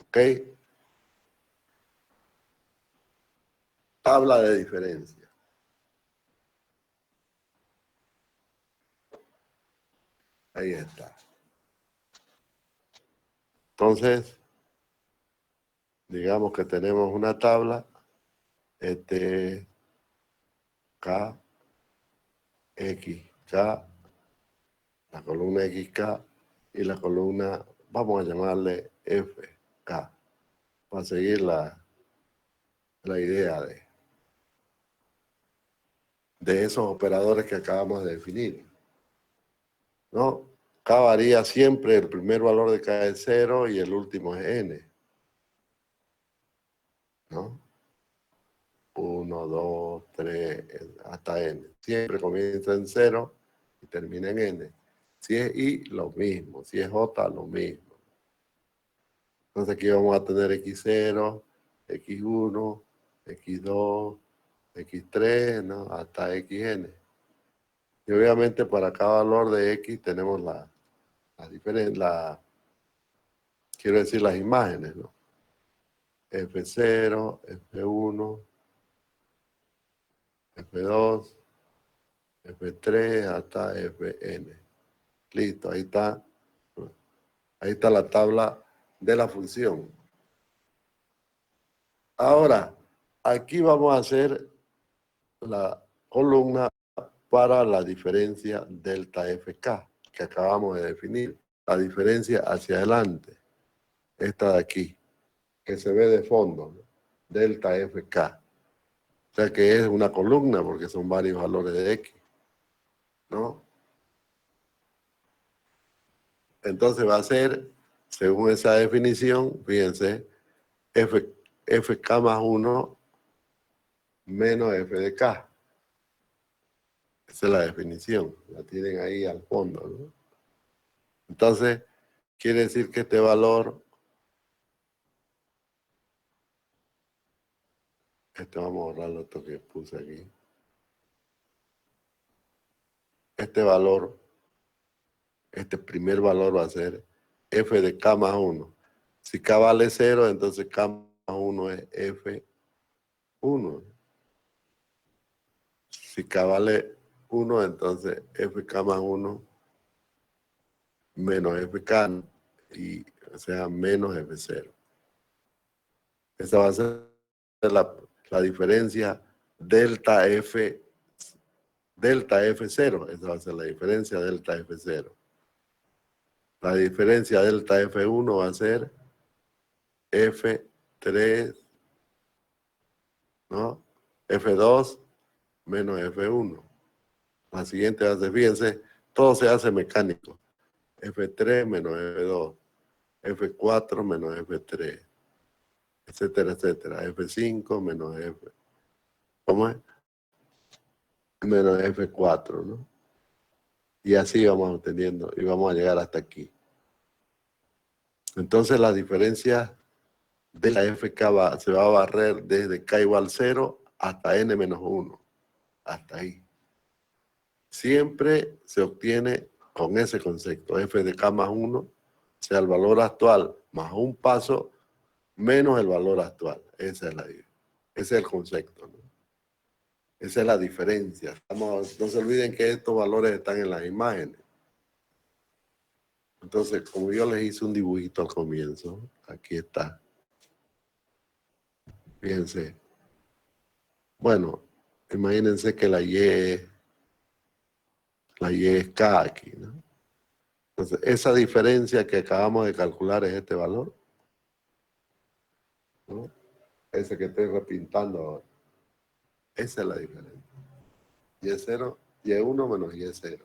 ¿Ok? Tabla de diferencia. Ahí está. Entonces, digamos que tenemos una tabla, K, X, K, la columna XK y la columna, vamos a llamarle FK, para seguir la idea de esos operadores que acabamos de definir. ¿No? K varía siempre, el primer valor de K es 0 y el último es N. ¿No? 1, 2, 3, hasta N. Siempre comienza en 0 y termina en N. Si es I, lo mismo. Si es J, lo mismo. Entonces aquí vamos a tener X0, X1, X2, X3, ¿no? Hasta XN. Y obviamente para cada valor de X tenemos quiero decir las imágenes, ¿no? F0, F1, F2, F3 hasta Fn. Listo, ahí está. Ahí está la tabla de la función. Ahora, aquí vamos a hacer la columna para la diferencia delta FK, que acabamos de definir. La diferencia hacia adelante. Esta de aquí, que se ve de fondo, ¿no? Delta FK. O sea que es una columna porque son varios valores de X, ¿no? Entonces va a ser, según esa definición, fíjense, FK más 1 menos F de K. Esa es la definición, la tienen ahí al fondo, ¿no? Entonces, quiere decir que este valor, vamos a borrar esto que puse aquí. Este valor, este primer valor va a ser F de K más 1. Si K vale 0, entonces K más 1 es F1. Si K vale 1, entonces FK más 1 menos FK, y, o sea, menos F0. Esa va a ser la diferencia delta F0. Esa va a ser la diferencia delta F0. La diferencia delta F1 va a ser F3 ¿no? F2 menos F1. La siguiente hace, fíjense, todo se hace mecánico. F3 menos F2, F4 menos F3, etcétera, etcétera. F5 menos F. ¿Cómo es? Menos F4, ¿no? Y así vamos entendiendo y vamos a llegar hasta aquí. Entonces la diferencia de la FK se va a barrer desde K igual 0 hasta N menos 1. Hasta ahí. Siempre se obtiene con ese concepto, f de k más 1, o sea, el valor actual más un paso menos el valor actual. Ese es el concepto, ¿no? Esa es la diferencia. No se olviden que estos valores están en las imágenes. Entonces, como yo les hice un dibujito al comienzo, aquí está. Fíjense. Bueno, imagínense que la Y es K aquí, ¿no? Entonces, esa diferencia que acabamos de calcular es este valor, ¿no? Ese que estoy repintando ahora. Esa es la diferencia. Y0, Y1 menos Y0.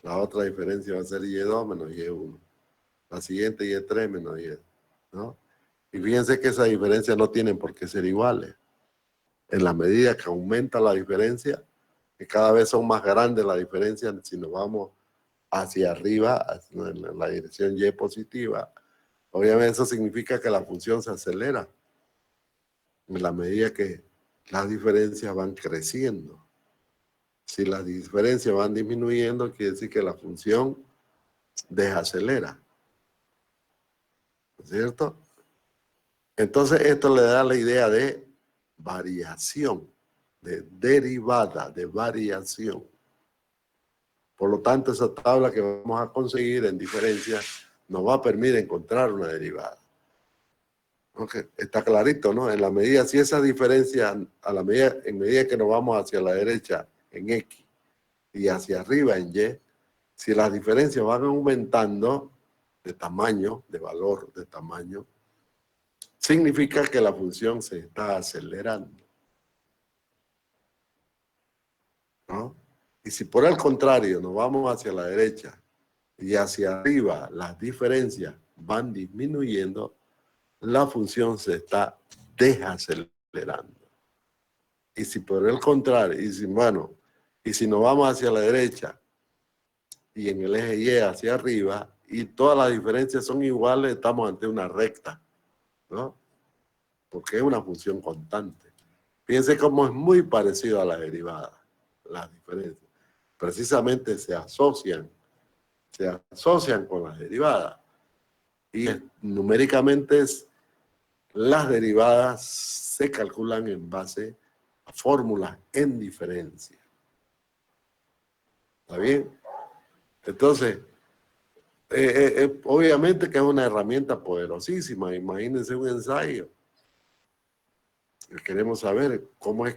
La otra diferencia va a ser Y2 menos Y1. La siguiente Y3 menos Y, ¿no? Y fíjense que esas diferencias no tienen por qué ser iguales. En la medida que aumenta la diferencia, que cada vez son más grandes las diferencias, si nos vamos hacia arriba, en la dirección Y positiva, obviamente eso significa que la función se acelera en la medida que las diferencias van creciendo. Si las diferencias van disminuyendo, quiere decir que la función desacelera. ¿No es cierto? Entonces esto le da la idea de variación, de derivada, de variación. Por lo tanto, esa tabla que vamos a conseguir en diferencia nos va a permitir encontrar una derivada. Okay. Está clarito, ¿no? En la medida, si esa diferencia, en medida que nos vamos hacia la derecha en X y hacia arriba en Y, si las diferencias van aumentando de tamaño, de valor, de tamaño, significa que la función se está acelerando, ¿no? Y si por el contrario nos vamos hacia la derecha y hacia arriba las diferencias van disminuyendo, la función se está desacelerando. Y si por el contrario, y si nos vamos hacia la derecha y en el eje Y hacia arriba y todas las diferencias son iguales, estamos ante una recta, ¿no? Porque es una función constante. Fíjense cómo es muy parecido a la derivada, las diferencias. Precisamente se asocian con las derivadas. Y numéricamente las derivadas se calculan en base a fórmulas en diferencia. ¿Está bien? Entonces, obviamente que es una herramienta poderosísima. Imagínense un ensayo. Queremos saber cómo es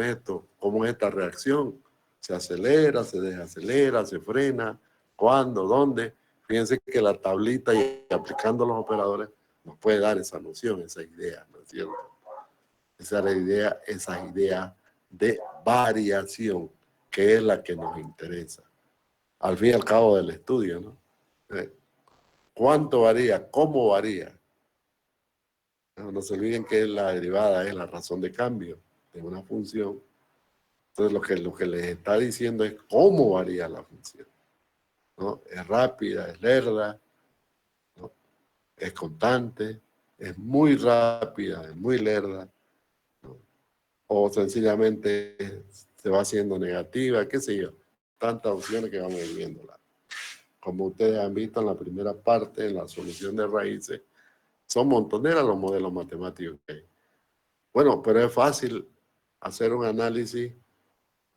esto, cómo es esta reacción. Se acelera, se desacelera, se frena, cuándo, dónde. Fíjense que la tablita y aplicando los operadores nos puede dar esa noción, esa idea, ¿no es cierto? Esa idea de variación, que es la que nos interesa. Al fin y al cabo del estudio, ¿no? ¿Cuánto varía? ¿Cómo varía? No se olviden que la derivada es la razón de cambio de una función. Entonces lo que les está diciendo es cómo varía la función, ¿no? Es rápida, es lerda, ¿no? Es constante, es muy rápida, es muy lerda, ¿no? O sencillamente se va haciendo negativa, qué sé yo. Tantas opciones que vamos viéndola. Como ustedes han visto en la primera parte, en la solución de raíces, son montoneras los modelos matemáticos que hay. Bueno, pero es fácil hacer un análisis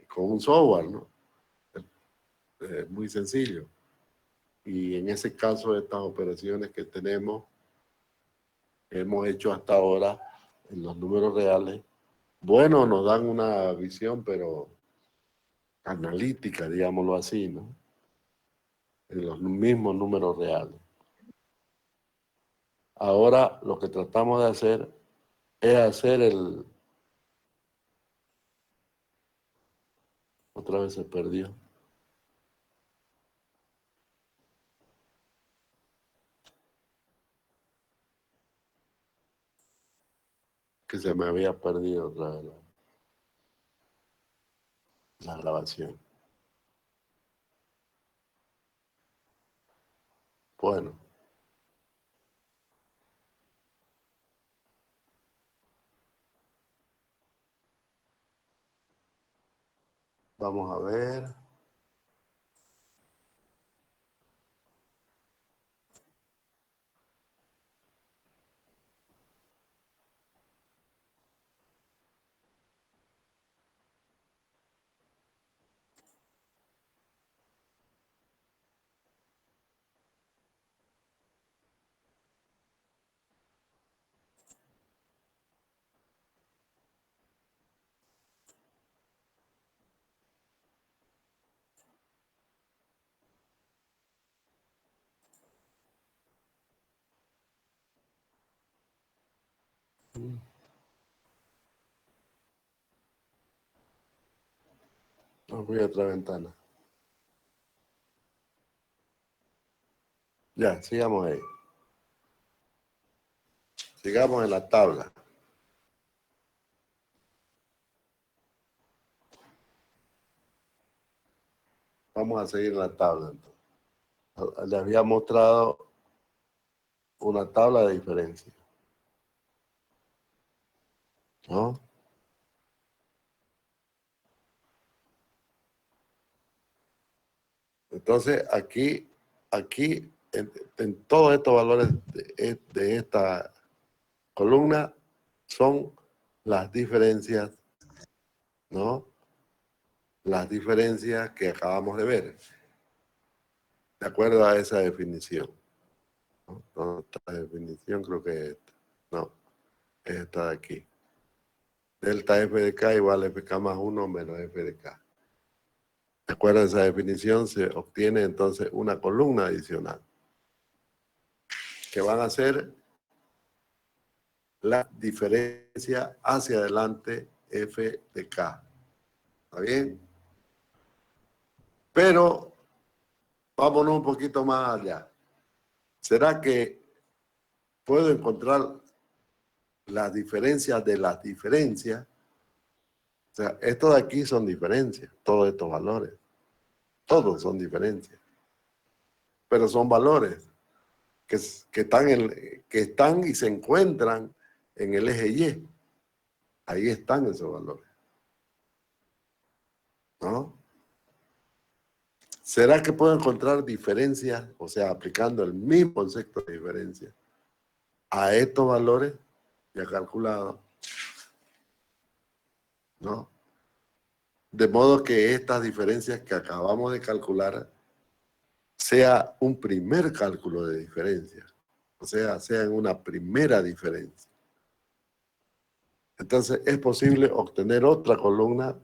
con un software, ¿no? Es muy sencillo. Y en ese caso, estas operaciones que hemos hecho hasta ahora en los números reales, bueno, nos dan una visión, pero analítica, digámoslo así, ¿no? En los mismos números reales. Ahora lo que tratamos de hacer es hacer Otra vez se perdió. Que se me había perdido otra vez la grabación. Bueno. Vamos a ver. Voy a otra ventana. Ya, sigamos ahí. Sigamos en la tabla. Vamos a seguir en la tabla entonces. Les había mostrado una tabla de diferencia, ¿no? Entonces, aquí en todos estos valores de esta columna son las diferencias, ¿no? Las diferencias que acabamos de ver, de acuerdo a esa definición, ¿no? Entonces, esta definición creo que es esta. No, es esta de aquí. Delta f de k igual a fk más 1 menos f de k. De acuerdo a esa definición se obtiene entonces una columna adicional, que van a ser la diferencia hacia adelante f de k. ¿Está bien? Pero vámonos un poquito más allá. ¿Será que puedo encontrar las diferencias de las diferencias? O sea, estos de aquí son diferencias, todos estos valores. Todos son diferencias. Pero son valores que están y se encuentran en el eje Y. Ahí están esos valores, ¿no? ¿Será que puedo encontrar diferencias, o sea, aplicando el mismo concepto de diferencia a estos valores ya calculados, ¿no? De modo que estas diferencias que acabamos de calcular sea un primer cálculo de diferencia, o sea, sean una primera diferencia. Entonces, es posible obtener otra columna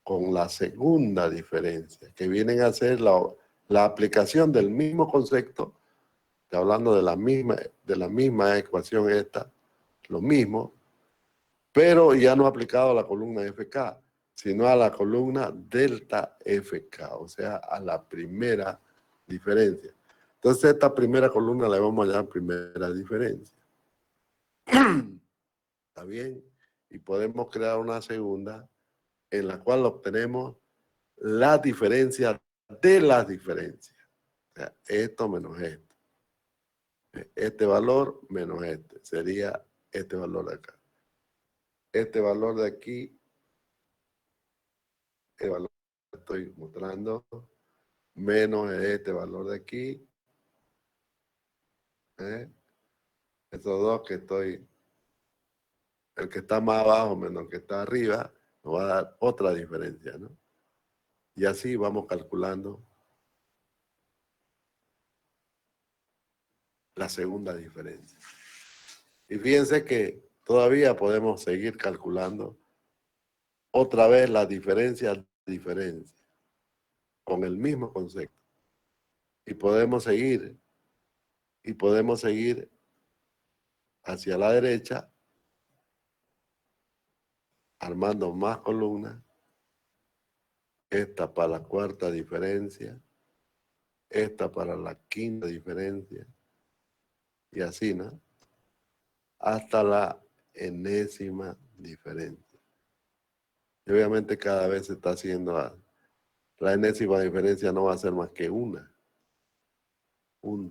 con la segunda diferencia, que vienen a ser la aplicación del mismo concepto, hablando de la misma ecuación esta, lo mismo, pero ya no aplicado a la columna FK, sino a la columna delta FK, o sea, a la primera diferencia. Entonces, esta primera columna la vamos a llamar primera diferencia. ¿Está bien? Y podemos crear una segunda en la cual obtenemos la diferencia de las diferencias. O sea, esto menos esto. Este valor menos este. Sería este valor de acá. Este valor de aquí, el valor que estoy mostrando, menos este valor de aquí. Estos dos que estoy, el que está más abajo menos el que está arriba, nos va a dar otra diferencia, ¿no? Y así vamos calculando la segunda diferencia. Y fíjense que todavía podemos seguir calculando otra vez la diferencia con el mismo concepto. Y podemos seguir hacia la derecha, armando más columnas esta para la cuarta diferencia, esta para la quinta diferencia, y así, ¿no? Hasta la enésima diferencia. Y obviamente cada vez se está haciendo la enésima diferencia, no va a ser más que un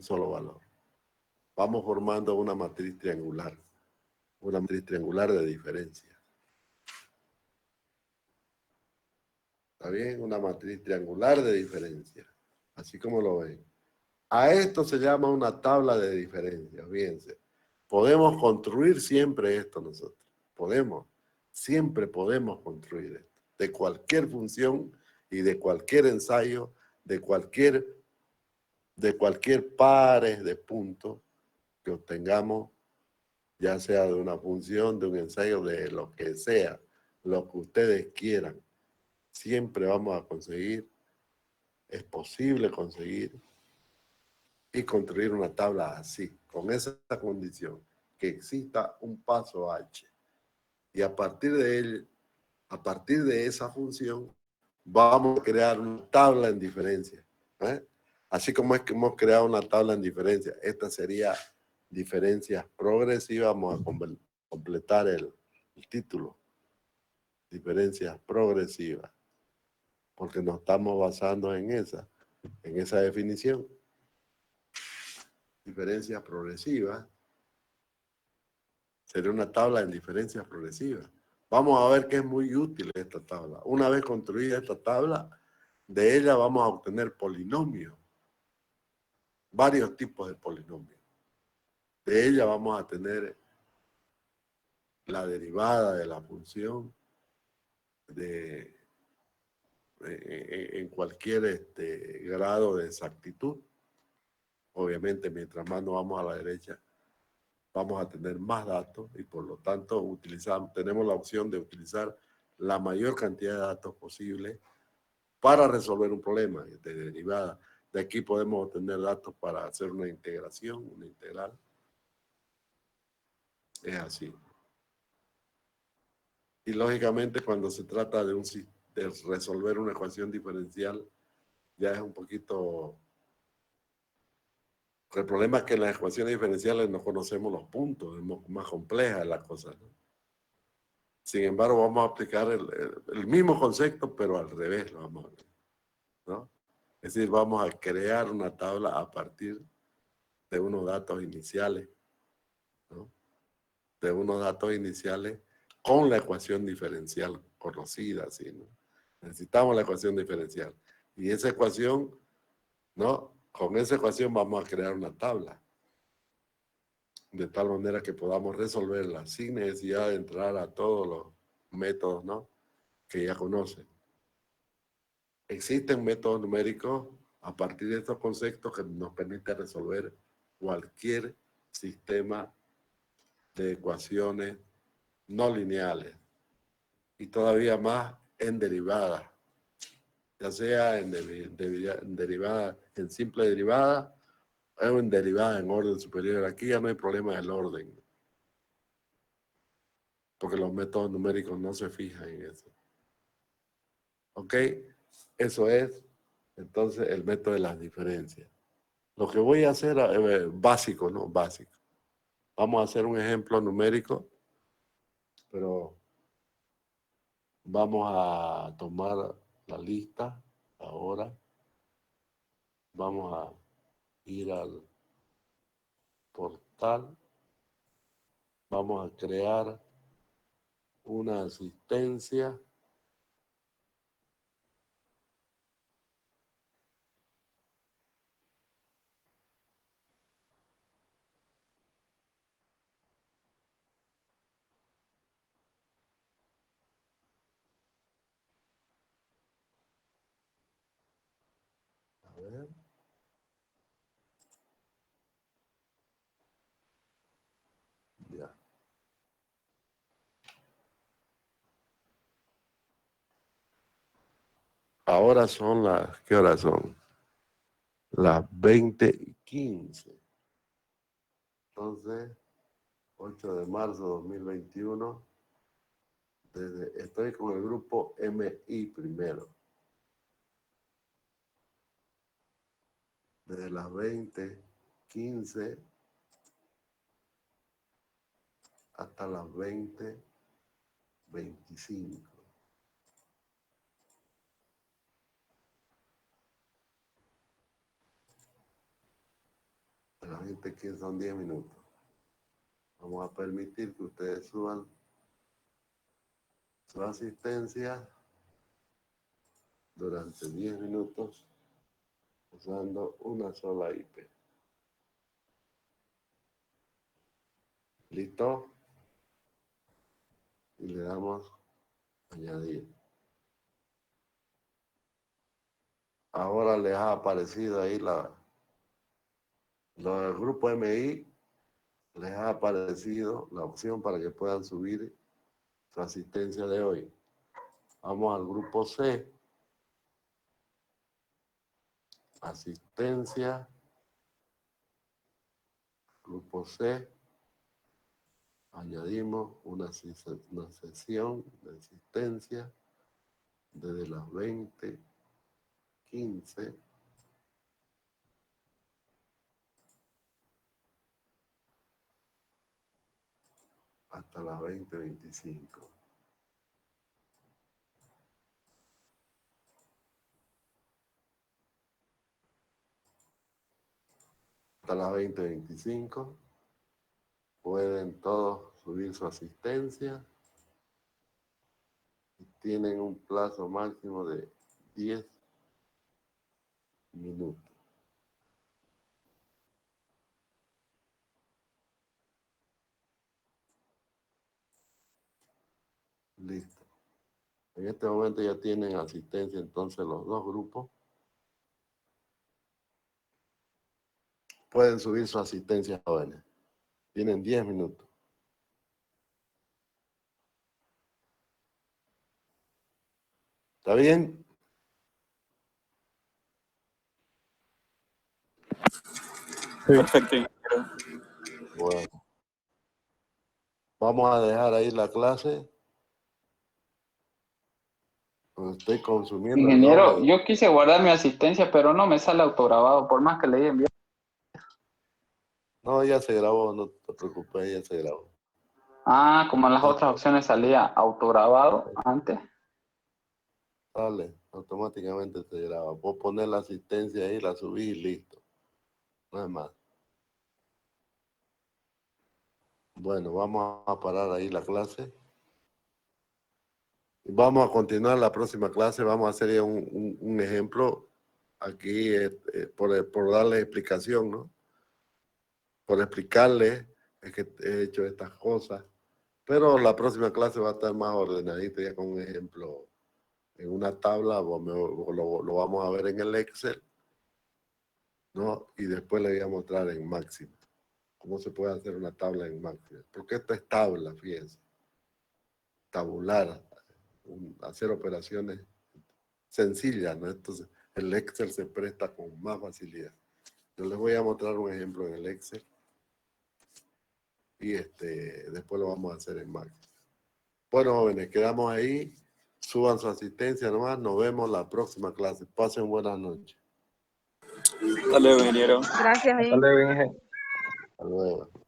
solo valor. Vamos formando una matriz triangular de diferencia. ¿Está bien? Una matriz triangular de diferencia, así como lo ven. A esto se llama una tabla de diferencias, fíjense. Podemos construir siempre esto nosotros. Siempre podemos construir esto. De cualquier función y de cualquier ensayo, de cualquier pares de puntos que obtengamos, ya sea de una función, de un ensayo, de lo que sea, lo que ustedes quieran. Siempre vamos a conseguir, es posible conseguir y construir una tabla así, con esa condición, que exista un paso H. Y a partir de esa función, vamos a crear una tabla en diferencia. Así como es que hemos creado una tabla en diferencia, esta sería diferencias progresivas. Vamos a completar el título. Diferencias progresivas. Porque nos estamos basando en esa definición. Diferencias progresivas. Sería una tabla en diferencias progresivas. Vamos a ver que es muy útil esta tabla. Una vez construida esta tabla, de ella vamos a obtener polinomios. Varios tipos de polinomios. De ella vamos a tener la derivada de la función en cualquier grado de exactitud. Obviamente, mientras más nos vamos a la derecha, vamos a tener más datos y por lo tanto tenemos la opción de utilizar la mayor cantidad de datos posible para resolver un problema de derivada. De aquí podemos obtener datos para hacer una integración, una integral. Es así. Y lógicamente cuando se trata de resolver una ecuación diferencial, ya es un poquito... El problema es que en las ecuaciones diferenciales no conocemos los puntos, es más compleja la cosa, ¿no? Sin embargo, vamos a aplicar el mismo concepto, pero al revés lo vamos a ver, ¿no? Es decir, vamos a crear una tabla a partir de unos datos iniciales, ¿no? De unos datos iniciales con la ecuación diferencial conocida, ¿sí, no? Necesitamos la ecuación diferencial. Y esa ecuación, ¿no? Con esa ecuación vamos a crear una tabla. De tal manera que podamos resolverla sin necesidad de entrar a todos los métodos, ¿no? Que ya conocen. Existen métodos numéricos a partir de estos conceptos que nos permiten resolver cualquier sistema de ecuaciones no lineales y todavía más en derivadas, ya sea en derivada, en simple derivada o en derivada en orden superior. Aquí ya no hay problema del orden, porque los métodos numéricos no se fijan en eso. ¿Ok? Eso es, entonces, el método de las diferencias. Lo que voy a hacer, básico, ¿no? Básico. Vamos a hacer un ejemplo numérico, pero vamos a tomar la lista ahora. Vamos a ir al portal. Vamos a crear una asistencia. A ver. Ya. Ahora son las, ¿qué horas son? Las 20:15. Entonces, 8 de marzo de 2021. Estoy con el grupo MI primero. desde las 20:15 hasta las 20:25. De las 20:15 son 10 minutos. Vamos a permitir que ustedes suban su asistencia durante 10 minutos usando una sola IP. ¿Listo? Y le damos añadir. Ahora les ha aparecido ahí los del grupo MI, les ha aparecido la opción para que puedan subir su asistencia de hoy. Vamos al grupo C. Asistencia. Grupo C. Añadimos una sesión de asistencia desde las 20:15 hasta las 20:25. Hasta las 20:25 pueden todos subir su asistencia y tienen un plazo máximo de 10 minutos. Listo. En este momento ya tienen asistencia entonces los dos grupos. Pueden subir su asistencia, jóvenes. Tienen 10 minutos. ¿Está bien? Perfecto. Bueno. Vamos a dejar ahí la clase. Estoy consumiendo. Ingeniero, yo quise guardar mi asistencia, pero no me sale autograbado, por más que le envié. No, ya se grabó, no te preocupes, ya se grabó. Ah, como en las otras opciones salía autograbado antes. Dale, automáticamente se graba. Vos poner la asistencia ahí, la subí y listo. No es más. Bueno, vamos a parar ahí la clase. Vamos a continuar la próxima clase. Vamos a hacer ya un ejemplo aquí por darle explicación, ¿no? Por explicarle es que he hecho estas cosas. Pero la próxima clase va a estar más ordenadita ya con un ejemplo en una tabla. Lo vamos a ver en el Excel, ¿no? Y después le voy a mostrar en Máximo cómo se puede hacer una tabla en Máximo. Porque esta es tabla, fíjense. Tabular. Hacer operaciones sencillas, ¿no? Entonces, el Excel se presta con más facilidad. Yo les voy a mostrar un ejemplo en el Excel y después lo vamos a hacer en Mac. Bueno, jóvenes, quedamos ahí. Suban su asistencia nomás. Nos vemos la próxima clase. Pasen buenas noches. Hasta luego, ingeniero. Gracias, Hasta luego, Inge. Hasta luego.